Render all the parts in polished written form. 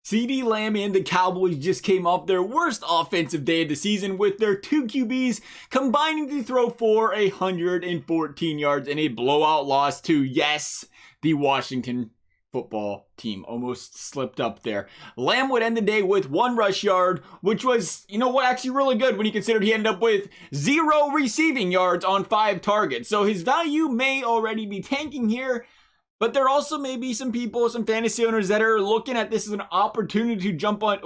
CeeDee Lamb and the Cowboys just came off their worst offensive day of the season with their two QBs combining to throw for 114 yards in a blowout loss to, yes, the Washington football team. Almost slipped up there. Lamb would end the day with 1 rush yard, which was, actually really good when you considered he ended up with 0 receiving yards on 5 targets. So his value may already be tanking here. But there also may be some people, some fantasy owners that are looking at this as an opportunity to jump on,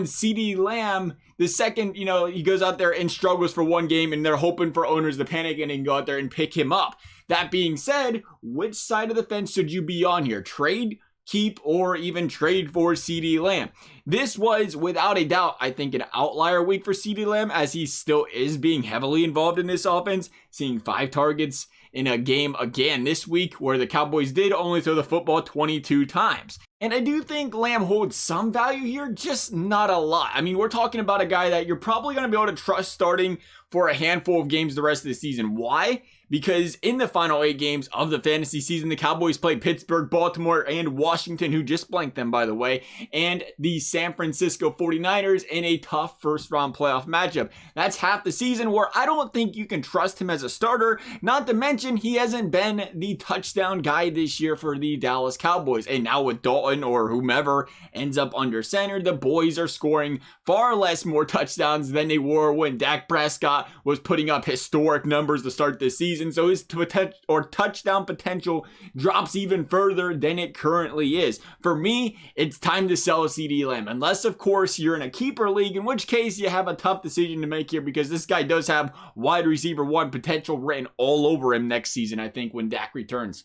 CeeDee Lamb the second, he goes out there and struggles for one game, and they're hoping for owners to panic and go out there and pick him up. That being said, which side of the fence should you be on here? Trade, keep, or even trade for CeeDee Lamb? This was, without a doubt, I think, an outlier week for CeeDee Lamb, as he still is being heavily involved in this offense, seeing 5 targets in a game again this week where the Cowboys did only throw the football 22 times. And I do think Lamb holds some value here, just not a lot. I mean, we're talking about a guy that you're probably going to be able to trust starting for a handful of games the rest of the season. Why? Because in the final 8 games of the fantasy season, the Cowboys played Pittsburgh, Baltimore, and Washington, who just blanked them, by the way, and the San Francisco 49ers in a tough first-round playoff matchup. That's half the season where I don't think you can trust him as a starter, not to mention he hasn't been the touchdown guy this year for the Dallas Cowboys. And now with Dalton or whomever ends up under center, the boys are scoring far less more touchdowns than they were when Dak Prescott was putting up historic numbers to start this season. So his touchdown potential drops even further than it currently is. For me, it's time to sell CeeDee Lamb. Unless, of course, you're in a keeper league, in which case you have a tough decision to make here, because this guy does have wide receiver 1 potential written all over him next season, I think, when Dak returns.